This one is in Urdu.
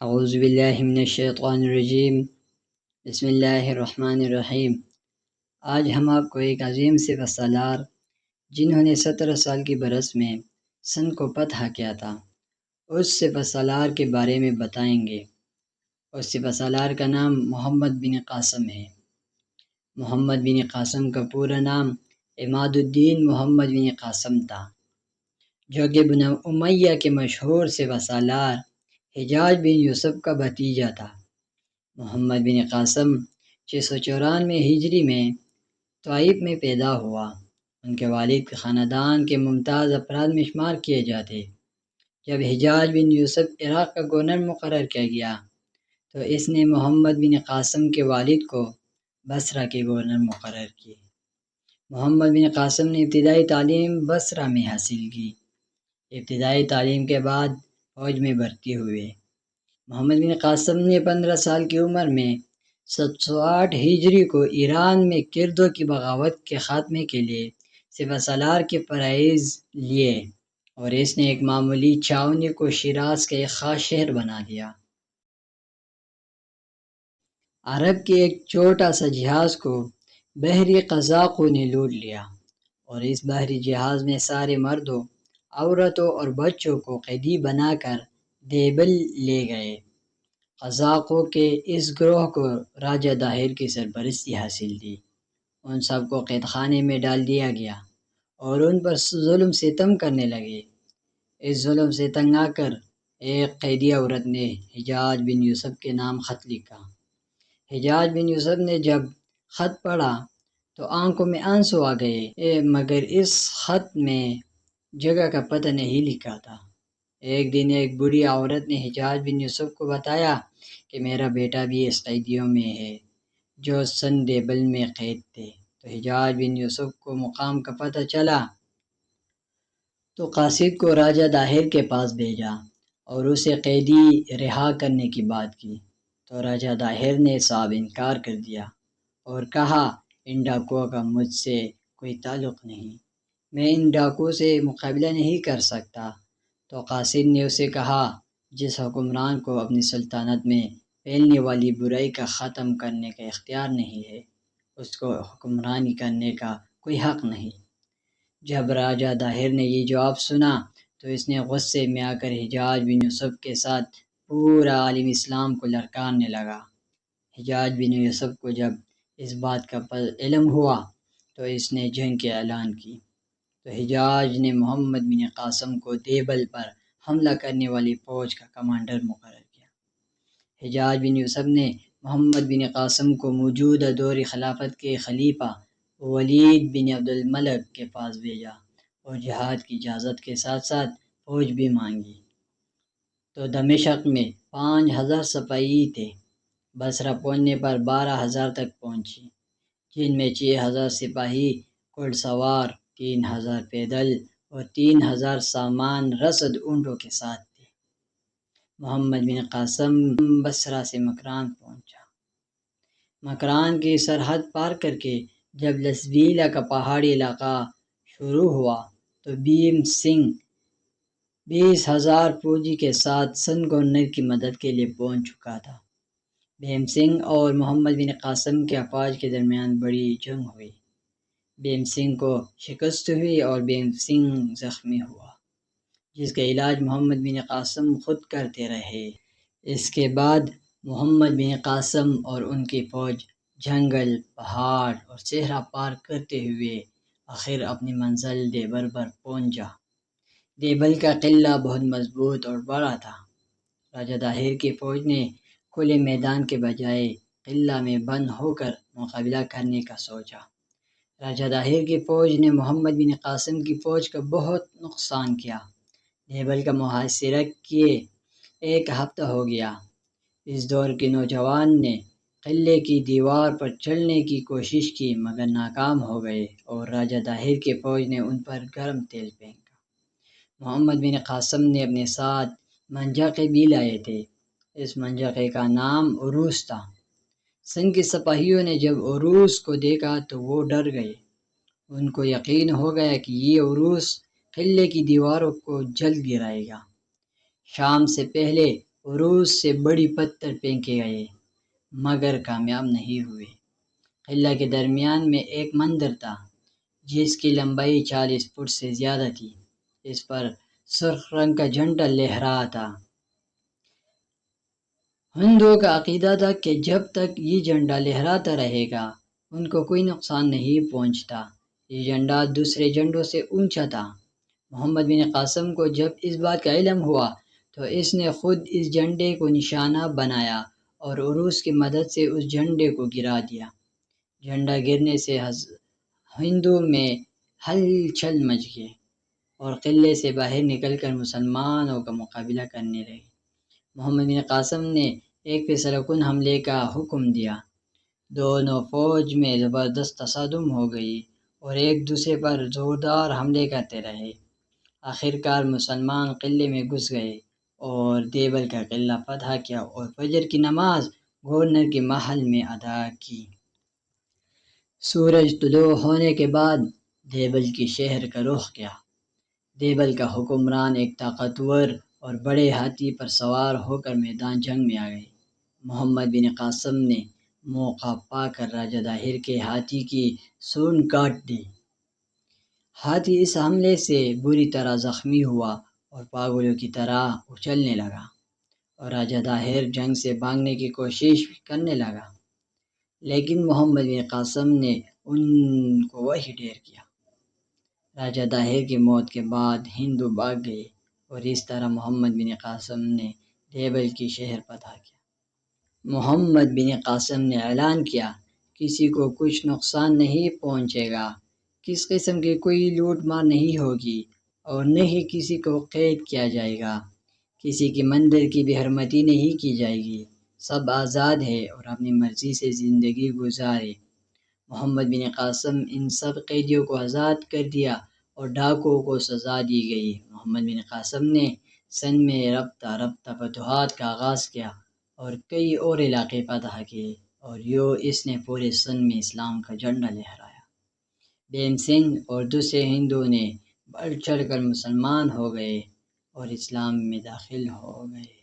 اعوذ باللہ من الشیطان الرجیم بسم اللہ الرحمن الرحیم۔ آج ہم آپ کو ایک عظیم سپہ سالار جنہوں نے 17 سال کی برس میں سندھ کو فتح کیا تھا، اس سپہ سالار کے بارے میں بتائیں گے۔ اس سپہ سالار کا نام محمد بن قاسم ہے۔ محمد بن قاسم کا پورا نام عماد الدین محمد بن قاسم تھا، جو کہ بنو امیہ کے مشہور سپہ سالار حجاج بن یوسف کا بھتیجا تھا۔ محمد بن قاسم 694 ہجری میں طائف میں پیدا ہوا۔ ان کے والد کے خاندان کے ممتاز افراد میں شمار کیے جاتے۔ جب حجاج بن یوسف عراق کا گورنر مقرر کیا گیا تو اس نے محمد بن قاسم کے والد کو بصرہ کے گورنر مقرر کیے۔ محمد بن قاسم نے ابتدائی تعلیم بصرہ میں حاصل کی۔ ابتدائی تعلیم کے بعد فوج میں بھرتی ہوئے۔ محمد بن قاسم نے 15 سال کی عمر میں 708 ہجری کو ایران میں کردوں کی بغاوت کے خاتمے کے لیے سپہ سالار کے فرائض لیے اور اس نے ایک معمولی چھاؤنی کو شیراز کا ایک خاص شہر بنا دیا۔ عرب کے ایک چھوٹا سا جہاز کو بحری قزاقوں نے لوٹ لیا اور اس بحری جہاز میں سارے مردوں، عورتوں اور بچوں کو قیدی بنا کر دیبل لے گئے۔ قزاقوں کے اس گروہ کو راجہ داہر کی سرپرستی حاصل تھی۔ ان سب کو قید خانے میں ڈال دیا گیا اور ان پر ظلم ستم کرنے لگے۔ اس ظلم سے تنگ آ کر ایک قیدی عورت نے حجاج بن یوسف کے نام خط لکھا۔ حجاج بن یوسف نے جب خط پڑھا تو آنکھوں میں آنسو آ گئے، مگر اس خط میں جگہ کا پتہ نہیں لکھا تھا۔ ایک دن ایک بوڑھی عورت نے حجاج بن یوسف کو بتایا کہ میرا بیٹا بھی اس قیدیوں میں ہے جو سن دیبل میں قید تھے۔ تو حجاج بن یوسف کو مقام کا پتہ چلا تو قاصد کو راجہ داہر کے پاس بھیجا اور اسے قیدی رہا کرنے کی بات کی۔ تو راجہ داہر نے صاف انکار کر دیا اور کہا ان ڈاکوؤں کا مجھ سے کوئی تعلق نہیں، میں ان ڈاکوؤں سے مقابلہ نہیں کر سکتا۔ تو قاصد نے اسے کہا جس حکمران کو اپنی سلطنت میں پھیلنے والی برائی کا ختم کرنے کا اختیار نہیں ہے، اس کو حکمرانی کرنے کا کوئی حق نہیں۔ جب راجہ داہر نے یہ جواب سنا تو اس نے غصے میں آ کر حجاج بن یوسف کے ساتھ پورا عالم اسلام کو للکارنے لگا۔ حجاج بن یوسف کو جب اس بات کا علم ہوا تو اس نے جنگ کے اعلان کی۔ تو حجاج نے محمد بن قاسم کو دیبل پر حملہ کرنے والی فوج کا کمانڈر مقرر کیا۔ حجاج بن یوسف نے محمد بن قاسم کو موجودہ دور خلافت کے خلیفہ ولید بن عبد الملک کے پاس بھیجا اور جہاد کی اجازت کے ساتھ ساتھ فوج بھی مانگی۔ تو دمشق میں 5000 سپاہی تھے۔ بصرہ پہنچنے پر 12000 تک پہنچی، جن میں 6000 سپاہی گھڑ سوار، 3000 پیدل اور 3000 سامان رسد اونٹوں کے ساتھ تھے۔ محمد بن قاسم بصرہ سے مکران پہنچا۔ مکران کی سرحد پار کر کے جب لسبیلا کا پہاڑی علاقہ شروع ہوا تو بھیم سنگھ 20,000 فوجی کے ساتھ سندھ گورنر کی مدد کے لیے پہنچ چکا تھا۔ بھیم سنگھ اور محمد بن قاسم کے افواج کے درمیان بڑی جنگ ہوئی۔ بھیم سنگھ کو شکست ہوئی اور بھیم سنگھ زخمی ہوا، جس کا علاج محمد بن قاسم خود کرتے رہے۔ اس کے بعد محمد بن قاسم اور ان کی فوج جنگل، پہاڑ اور صحرا پار کرتے ہوئے آخر اپنی منزل دیبل پر پہنچا۔ دیبل کا قلعہ بہت مضبوط اور بڑا تھا۔ راجہ داہر کی فوج نے کھلے میدان کے بجائے قلعہ میں بند ہو کر مقابلہ کرنے کا سوچا۔ راجہ داہر کی فوج نے محمد بن قاسم کی فوج کا بہت نقصان کیا۔ دیبل کا محاصرہ کیے 1 ہفتہ ہو گیا۔ اس دور کے نوجوان نے قلعے کی دیوار پر چڑھنے کی کوشش کی مگر ناکام ہو گئے اور راجہ داہر کی فوج نے ان پر گرم تیل پھینکا۔ محمد بن قاسم نے اپنے ساتھ منجاقے بھی لائے تھے۔ اس منجاقے کا نام عروس تھا۔ سندھ کے سپاہیوں نے جب عروس کو دیکھا تو وہ ڈر گئے۔ ان کو یقین ہو گیا کہ یہ عروس قلعے کی دیواروں کو جلد گرائے گا۔ شام سے پہلے عروج سے بڑی پتھر پھینکے گئے مگر کامیاب نہیں ہوئے۔ قلعہ کے درمیان میں ایک مندر تھا جس کی لمبائی 40 فٹ سے زیادہ تھی۔ اس پر سرخ رنگ کا جھنڈا لہرا تھا۔ ہندوؤں کا عقیدہ تھا کہ جب تک یہ جھنڈا لہراتا رہے گا ان کو کوئی نقصان نہیں پہنچتا۔ یہ جھنڈا دوسرے جھنڈوں سے اونچا تھا۔ محمد بن قاسم کو جب اس بات کا علم ہوا تو اس نے خود اس جھنڈے کو نشانہ بنایا اور عروج کی مدد سے اس جھنڈے کو گرا دیا۔ جھنڈا گرنے سے ہندو میں ہلچل مچ گئی اور قلعے سے باہر نکل کر مسلمانوں کا مقابلہ کرنے لگے۔ محمد بن قاسم نے ایک فیصلہ کن حملے کا حکم دیا۔ دونوں فوج میں زبردست تصادم ہو گئی اور ایک دوسرے پر زوردار حملے کرتے رہے۔ آخر کار مسلمان قلعے میں گھس گئے اور دیوبل کا قلعہ فتح کیا اور فجر کی نماز گورنر کے محل میں ادا کی۔ سورج طلوع ہونے کے بعد دیوبل کے شہر کا رخ کیا۔ دیوبل کا حکمران ایک طاقتور اور بڑے ہاتھی پر سوار ہو کر میدان جنگ میں آ گئے۔ محمد بن قاسم نے موقع پا کر راجہ طاہر کے ہاتھی کی سونڈ کاٹ دی۔ ہاتھی اس حملے سے بری طرح زخمی ہوا اور پاگلوں کی طرح اچھلنے لگا اور راجہ طاہر جنگ سے بھاگنے کی کوشش کرنے لگا، لیکن محمد بن قاسم نے ان کو وہیں ڈھیر کیا۔ راجہ طاہر کی موت کے بعد ہندو بھاگ گئے اور اس طرح محمد بن قاسم نے دیوبل کی شہر فتح کیا۔ محمد بن قاسم نے اعلان کیا، کسی کو کچھ نقصان نہیں پہنچے گا، کس قسم کی کوئی لوٹ مار نہیں ہوگی اور نہ ہی کسی کو قید کیا جائے گا، کسی کی مندر کی بھی حرمتی نہیں کی جائے گی، سب آزاد ہے اور اپنی مرضی سے زندگی گزارے۔ محمد بن قاسم ان سب قیدیوں کو آزاد کر دیا اور ڈاکوؤں کو سزا دی گئی۔ محمد بن قاسم نے سندھ میں رفتہ رفتہ فتوحات کا آغاز کیا اور کئی اور علاقے فتح کیے اور اس نے پورے سندھ میں اسلام کا جھنڈا لہرایا۔ بھیم سنگھ اور دوسرے ہندو نے بڑھ چڑھ کر مسلمان ہو گئے اور اسلام میں داخل ہو گئے۔